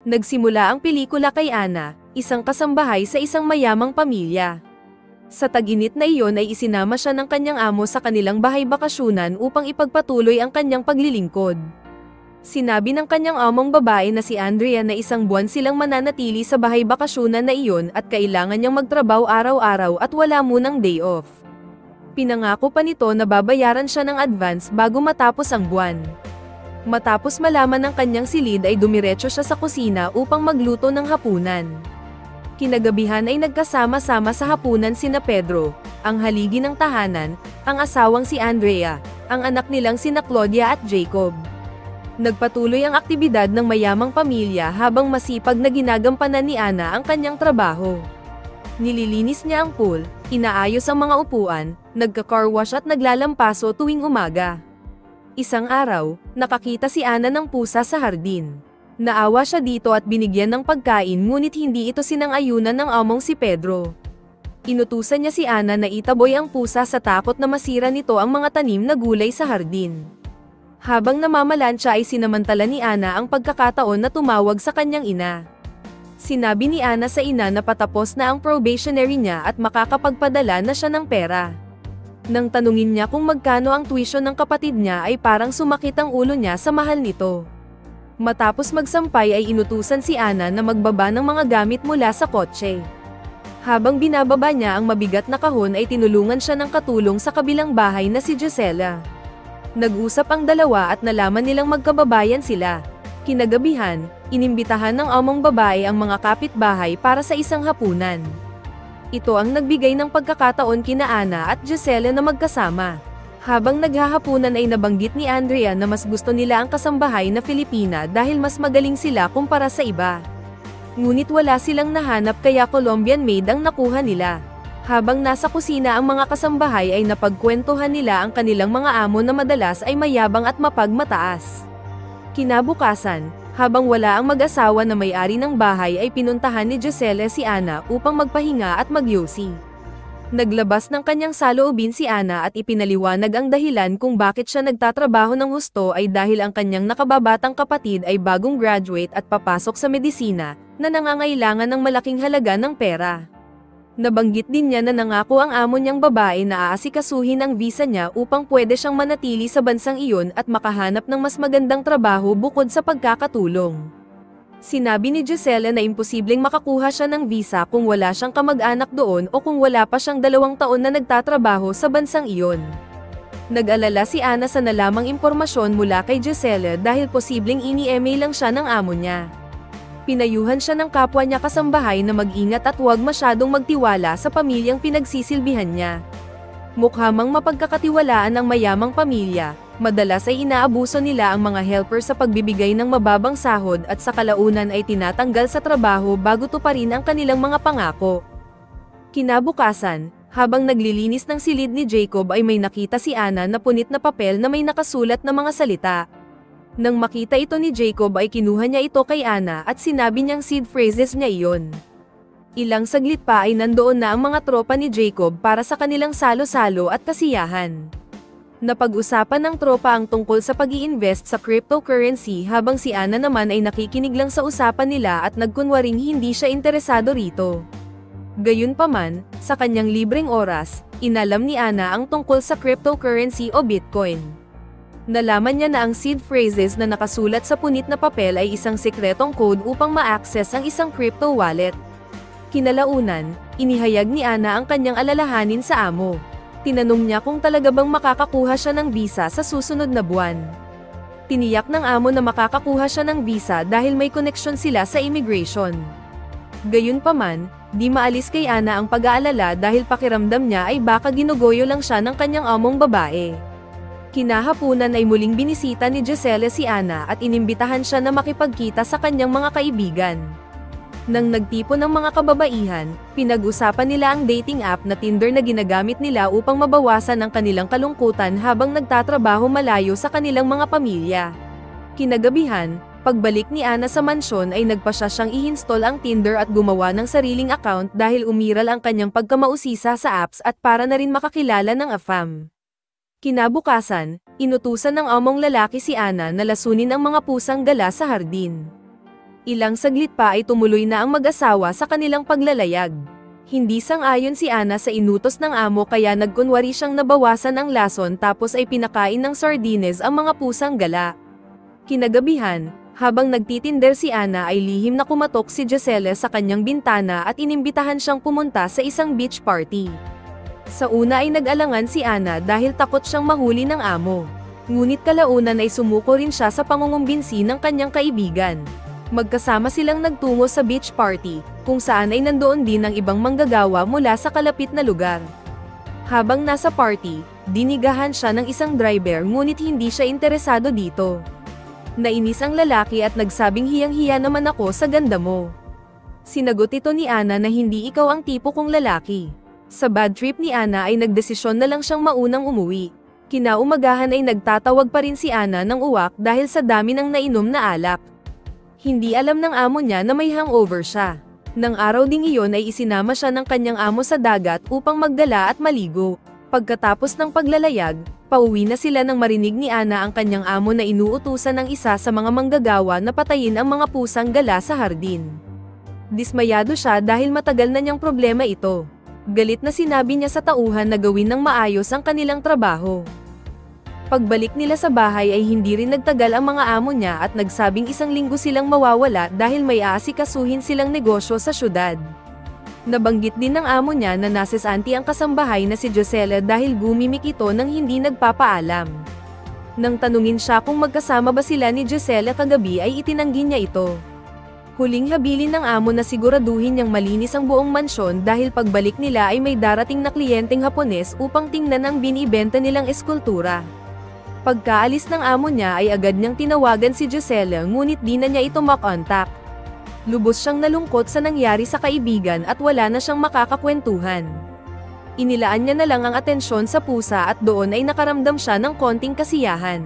Nagsimula ang pelikula kay Ana, isang kasambahay sa isang mayamang pamilya. Sa tag-init na iyon ay isinama siya ng kanyang amo sa kanilang bahay bakasyunan upang ipagpatuloy ang kanyang paglilingkod. Sinabi ng kanyang among babae na si Andrea na isang buwan silang mananatili sa bahay bakasyunan na iyon at kailangan niyang magtrabaho araw-araw at wala munang day off. Pinangako pa nito na babayaran siya ng advance bago matapos ang buwan. Matapos malaman ng kanyang silid ay dumiretso siya sa kusina upang magluto ng hapunan. Kinagabihan ay nagkasama-sama sa hapunan sina Pedro, ang haligi ng tahanan, ang asawang si Andrea, ang anak nilang sina Claudia at Jacob. Nagpatuloy ang aktibidad ng mayamang pamilya habang masipag na ginagampanan ni Ana ang kanyang trabaho. Nililinis niya ang pool, inaayos ang mga upuan, nagka-car wash at naglalampaso tuwing umaga. Isang araw, nakakita si Ana ng pusa sa hardin. Naawa siya dito at binigyan ng pagkain ngunit hindi ito sinang-ayunan ng among si Pedro. Inutusan niya si Ana na itaboy ang pusa sa takot na masira nito ang mga tanim na gulay sa hardin. Habang namamalansya ay sinamantala ni Ana ang pagkakataon na tumawag sa kanyang ina. Sinabi ni Ana sa ina na patapos na ang probationary niya at makakapagpadala na siya ng pera. Nang tanungin niya kung magkano ang tuition ng kapatid niya ay parang sumakit ang ulo niya sa mahal nito. Matapos magsampay ay inutusan si Ana na magbaba ng mga gamit mula sa kotse. Habang binababa niya ang mabigat na kahon ay tinulungan siya ng katulong sa kabilang bahay na si Gisela. Nag-usap ang dalawa at nalaman nilang magkababayan sila. Kinagabihan, inimbitahan ng among babae ang mga kapitbahay para sa isang hapunan. Ito ang nagbigay ng pagkakataon kina Ana at Gisela na magkasama. Habang naghahapunan ay nabanggit ni Andrea na mas gusto nila ang kasambahay na Filipina dahil mas magaling sila kumpara sa iba. Ngunit wala silang nahanap kaya Colombian maid ang nakuha nila. Habang nasa kusina ang mga kasambahay ay napagkwentuhan nila ang kanilang mga amo na madalas ay mayabang at mapagmataas. Kinabukasan, habang wala ang mag-asawa na may-ari ng bahay ay pinuntahan ni Gisela si Ana upang magpahinga at magyosi. Naglabas ng kanyang saloobin si Ana at ipinaliwanag ang dahilan kung bakit siya nagtatrabaho ng husto ay dahil ang kanyang nakababatang kapatid ay bagong graduate at papasok sa medisina, na nangangailangan ng malaking halaga ng pera. Nabanggit din niya na nangako ang amo niyang babae na aasikasuhin ang visa niya upang pwede siyang manatili sa bansang iyon at makahanap ng mas magandang trabaho bukod sa pagkakatulong. Sinabi ni Gisela na imposibleng makakuha siya ng visa kung wala siyang kamag-anak doon o kung wala pa siyang 2 taon na nagtatrabaho sa bansang iyon. Nag-alala si Ana sa nalamang impormasyon mula kay Gisela dahil posibleng ini-email lang siya ng amo niya. Pinayuhan siya ng kapwa niya kasambahay na mag-ingat at huwag masyadong magtiwala sa pamilyang pinagsisilbihan niya. Mukhamang mapagkakatiwalaan ang mayamang pamilya, madalas ay inaabuso nila ang mga helper sa pagbibigay ng mababang sahod at sa kalaunan ay tinatanggal sa trabaho bago tuparin ang kanilang mga pangako. Kinabukasan, habang naglilinis ng silid ni Jacob ay may nakita si Ana na punit na papel na may nakasulat na mga salita. Nang makita ito ni Jacob ay kinuha niya ito kay Ana at sinabi niyang seed phrases niya iyon. Ilang saglit pa ay nandoon na ang mga tropa ni Jacob para sa kanilang salo-salo at kasiyahan. Napag-usapan ng tropa ang tungkol sa pag-i-invest sa cryptocurrency habang si Ana naman ay nakikinig lang sa usapan nila at nagkunwaring hindi siya interesado rito. Gayunpaman, sa kanyang libreng oras, inalam ni Ana ang tungkol sa cryptocurrency o Bitcoin. Nalaman niya na ang seed phrases na nakasulat sa punit na papel ay isang sekretong code upang ma-access ang isang crypto wallet. Kinalaunan, inihayag ni Ana ang kanyang alalahanin sa amo. Tinanong niya kung talaga bang makakakuha siya ng visa sa susunod na buwan. Tiniyak ng amo na makakakuha siya ng visa dahil may koneksyon sila sa immigration. Gayunpaman, di maalis kay Ana ang pag-aalala dahil pakiramdam niya ay baka ginugoyo lang siya ng kanyang among babae. Kinahapunan ay muling binisita ni Gisela si Ana at inimbitahan siya na makipagkita sa kanyang mga kaibigan. Nang nagtipon ng mga kababaihan, pinag-usapan nila ang dating app na Tinder na ginagamit nila upang mabawasan ang kanilang kalungkutan habang nagtatrabaho malayo sa kanilang mga pamilya. Kinagabihan, pagbalik ni Ana sa mansyon ay nagpasya siyang i-install ang Tinder at gumawa ng sariling account dahil umiral ang kanyang pagkamausisa sa apps at para na rin makakilala ng AFAM. Kinabukasan, inutusan ng among lalaki si Ana na lasunin ang mga pusang gala sa hardin. Ilang saglit pa ay tumuloy na ang mag-asawa sa kanilang paglalayag. Hindi sang-ayon si Ana sa inutos ng amo kaya nagkunwari siyang nabawasan ang lason tapos ay pinakain ng sardines ang mga pusang gala. Kinagabihan, habang nagtitinder si Ana ay lihim na kumatok si Giselle sa kanyang bintana at inimbitahan siyang pumunta sa isang beach party. Sa una ay nag-alangan si Ana dahil takot siyang mahuli ng amo. Ngunit kalaunan ay sumuko rin siya sa pangungumbinsi ng kanyang kaibigan. Magkasama silang nagtungo sa beach party, kung saan ay nandoon din ang ibang manggagawa mula sa kalapit na lugar. Habang nasa party, dinigahan siya ng isang driver ngunit hindi siya interesado dito. Nainis ang lalaki at nagsabing hiyang-hiya naman ako sa ganda mo. Sinagot ito ni Ana na hindi ikaw ang tipo kong lalaki. Sa bad trip ni Ana ay nagdesisyon na lang siyang maunang umuwi. Kinaumagahan ay nagtatawag pa rin si Ana ng uwak dahil sa dami ng nainom na alak. Hindi alam ng amo niya na may hangover siya. Nang araw ding iyon ay isinama siya ng kanyang amo sa dagat upang magdala at maligo. Pagkatapos ng paglalayag, pauwi na sila nang marinig ni Ana ang kanyang amo na inuutusan ng isa sa mga manggagawa na patayin ang mga pusang gala sa hardin. Dismayado siya dahil matagal na niyang problema ito. Galit na sinabi niya sa tauhan na gawin ng maayos ang kanilang trabaho. Pagbalik nila sa bahay ay hindi rin nagtagal ang mga amo niya at nagsabing isang linggo silang mawawala dahil may aasikasuhin silang negosyo sa syudad. Nabanggit din ng amo niya na nasesanti ang kasambahay na si Giselle dahil gumimik ito nang hindi nagpapaalam. Nang tanungin siya kung magkasama ba sila ni Giselle kagabi ay itinanggi niya ito. Huling habilin ng amo na siguraduhin niyang malinis ang buong mansyon dahil pagbalik nila ay may darating na kliyenteng Hapones upang tingnan ang binibenta nilang eskultura. Pagkaalis ng amo niya ay agad niyang tinawagan si Giselle ngunit di na niya ito makontak. Lubos siyang nalungkot sa nangyari sa kaibigan at wala na siyang makakakwentuhan. Inilaan niya na lang ang atensyon sa pusa at doon ay nakaramdam siya ng konting kasiyahan.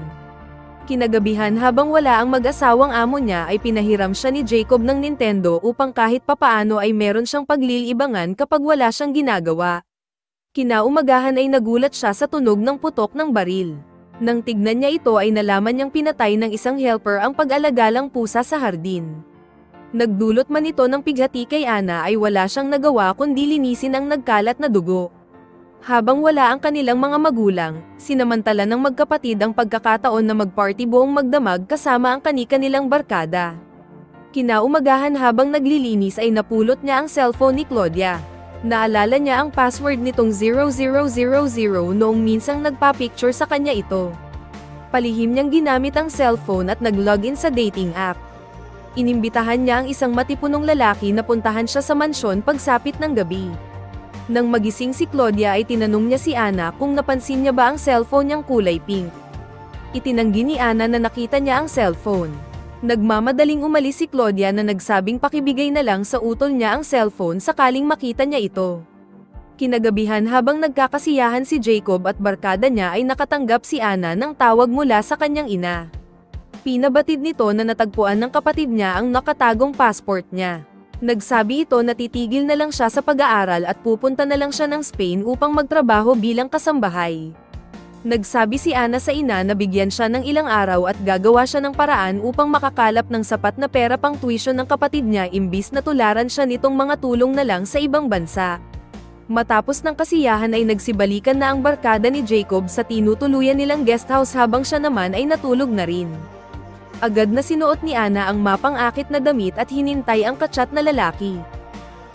Kinagabihan habang wala ang mag-asawang amo niya ay pinahiram siya ni Jacob ng Nintendo upang kahit papaano ay meron siyang paglilibangan kapag wala siyang ginagawa. Kinaumagahan ay nagulat siya sa tunog ng putok ng baril. Nang tignan niya ito ay nalaman niyang pinatay ng isang helper ang pag-alagalang pusa sa hardin. Nagdulot man ito ng pighati kay Ana ay wala siyang nagawa kundi linisin ang nagkalat na dugo. Habang wala ang kanilang mga magulang, sinamantala ng magkapatid ang pagkakataon na magparty buong magdamag kasama ang kani-kanilang barkada. Kinaumagahan habang naglilinis ay napulot niya ang cellphone ni Claudia. Naalala niya ang password nitong 0000 noong minsang nagpa-picture sa kanya ito. Palihim niyang ginamit ang cellphone at nag-login sa dating app. Inimbitahan niya ang isang matipunong lalaki na puntahan siya sa mansyon pagsapit ng gabi. Nang magising si Claudia ay tinanong niya si Ana kung napansin niya ba ang cellphone niyang kulay pink. Itinanggi ni Ana na nakita niya ang cellphone. Nagmamadaling umalis si Claudia na nagsabing pakibigay na lang sa utol niya ang cellphone sakaling makita niya ito. Kinagabihan habang nagkakasiyahan si Jacob at barkada niya ay nakatanggap si Ana ng tawag mula sa kanyang ina. Pinabatid nito na natagpuan ng kapatid niya ang nakatagong passport niya. Nagsabi ito na titigil na lang siya sa pag-aaral at pupunta na lang siya ng Spain upang magtrabaho bilang kasambahay. Nagsabi si Ana sa ina na bigyan siya ng ilang araw at gagawa siya ng paraan upang makakalap ng sapat na pera pang tuition ng kapatid niya imbis na tularan siya nitong mga tulong na lang sa ibang bansa. Matapos ng kasiyahan ay nagsibalikan na ang barkada ni Jacob sa tinutuluyan nilang guesthouse habang siya naman ay natulog na rin. Agad na sinuot ni Ana ang mapang-akit na damit at hinintay ang kachat na lalaki.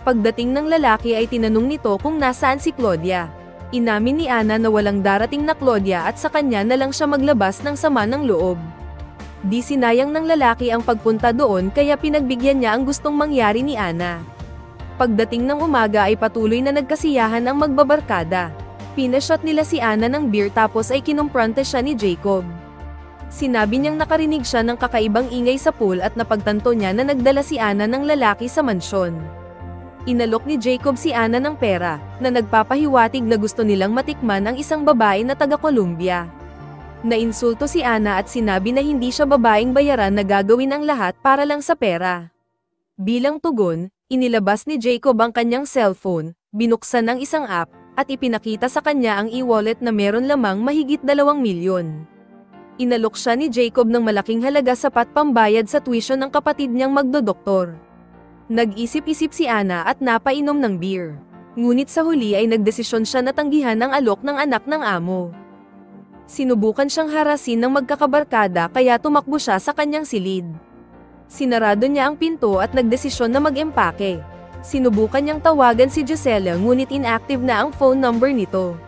Pagdating ng lalaki ay tinanong nito kung nasaan si Claudia. Inamin ni Ana na walang darating na Claudia at sa kanya na lang siya maglabas ng sama ng loob. Di sinayang ng lalaki ang pagpunta doon kaya pinagbigyan niya ang gustong mangyari ni Ana. Pagdating ng umaga ay patuloy na nagkasiyahan ang magbabarkada. Pinashot nila si Ana ng beer tapos ay kinumprante siya ni Jacob. Sinabi niyang nakarinig siya ng kakaibang ingay sa pool at napagtanto niya na nagdala si Ana ng lalaki sa mansyon. Inalok ni Jacob si Ana ng pera, na nagpapahiwatig na gusto nilang matikman ang isang babae na taga-Colombia. Nainsulto si Ana at sinabi na hindi siya babaeng bayaran na gagawin ang lahat para lang sa pera. Bilang tugon, inilabas ni Jacob ang kanyang cellphone, binuksan ang isang app, at ipinakita sa kanya ang e-wallet na meron lamang mahigit 2 milyon. Inalok siya ni Jacob ng malaking halaga sapat pambayad sa tuition ng kapatid niyang magdodoktor. Nag-isip-isip si Ana at napainom ng beer. Ngunit sa huli ay nagdesisyon siya na tanggihan ang alok ng anak ng amo. Sinubukan siyang harasin ng magkakabarkada kaya tumakbo siya sa kanyang silid. Sinarado niya ang pinto at nagdesisyon na mag-empake. Sinubukan niyang tawagan si Gisela ngunit inactive na ang phone number nito.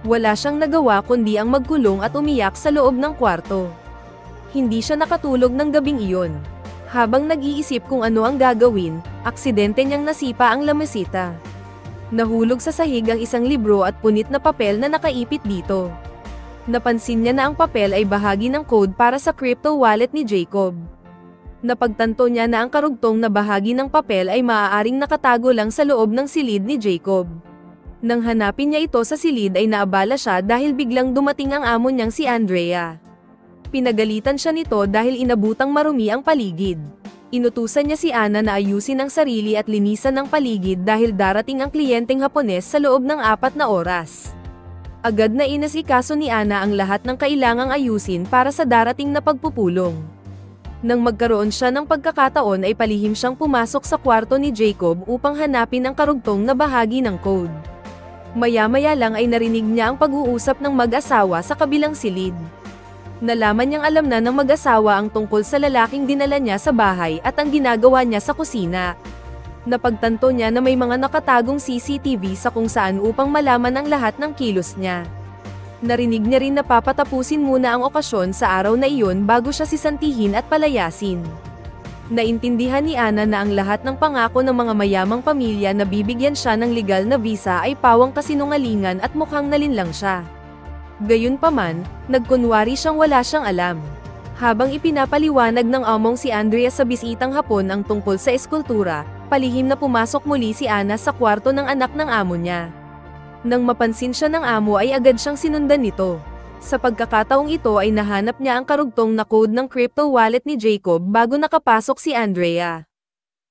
Wala siyang nagawa kundi ang magkulong at umiyak sa loob ng kwarto. Hindi siya nakatulog ng gabing iyon. Habang nag-iisip kung ano ang gagawin, aksidente niyang nasipa ang lamesita. Nahulog sa sahig ang isang libro at punit na papel na nakaipit dito. Napansin niya na ang papel ay bahagi ng code para sa crypto wallet ni Jacob. Napagtanto niya na ang karugtong na bahagi ng papel ay maaaring nakatago lang sa loob ng silid ni Jacob. Nang hanapin niya ito sa silid ay naabala siya dahil biglang dumating ang amo niyang si Andrea. Pinagalitan siya nito dahil inabutang marumi ang paligid. Inutusan niya si Ana na ayusin ang sarili at linisan ang paligid dahil darating ang kliyenteng Hapones sa loob ng 4 na oras. Agad na inasikaso ni Ana ang lahat ng kailangang ayusin para sa darating na pagpupulong. Nang magkaroon siya ng pagkakataon ay palihim siyang pumasok sa kwarto ni Jacob upang hanapin ang karugtong na bahagi ng code. Maya-maya lang ay narinig niya ang pag-uusap ng mag-asawa sa kabilang silid. Nalaman niyang alam na ng mag-asawa ang tungkol sa lalaking dinala niya sa bahay at ang ginagawa niya sa kusina. Napagtanto niya na may mga nakatagong CCTV sa kung saan upang malaman ang lahat ng kilos niya. Narinig niya rin na papatapusin muna ang okasyon sa araw na iyon bago siya sisantihin at palayasin. Naintindihan ni Ana na ang lahat ng pangako ng mga mayamang pamilya na bibigyan siya ng legal na visa ay pawang kasinungalingan at mukhang nalinlang siya. Gayunpaman, nagkunwari siyang wala siyang alam. Habang ipinapaliwanag ng among si Andrea sa bisitang Hapon ang tungkol sa eskultura, palihim na pumasok muli si Ana sa kwarto ng anak ng amo niya. Nang mapansin siya ng amo ay agad siyang sinundan nito. Sa pagkakataong ito ay nahanap niya ang karugtong na code ng crypto wallet ni Jacob bago nakapasok si Andrea.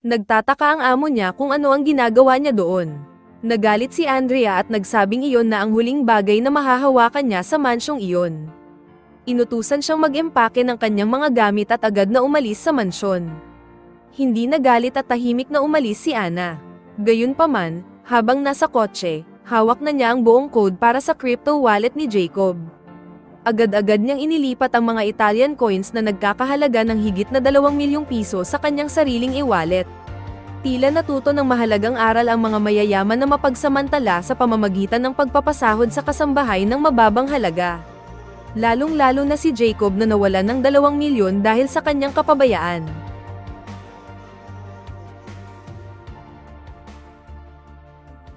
Nagtataka ang amo niya kung ano ang ginagawa niya doon. Nagalit si Andrea at nagsabing iyon na ang huling bagay na mahahawakan niya sa mansyong iyon. Inutusan siyang mag-empake ng kanyang mga gamit at agad na umalis sa mansyon. Hindi nagalit at tahimik na umalis si Ana. Gayunpaman, habang nasa kotse, hawak na niya ang buong code para sa crypto wallet ni Jacob. Agad-agad niyang inilipat ang mga Italian coins na nagkakahalaga ng higit na 2 milyong piso sa kanyang sariling e-wallet. Tila natuto ng mahalagang aral ang mga mayayaman na mapagsamantala sa pamamagitan ng pagpapasahod sa kasambahay ng mababang halaga. Lalong-lalo na si Jacob na nawalan ng 2 milyon dahil sa kanyang kapabayaan.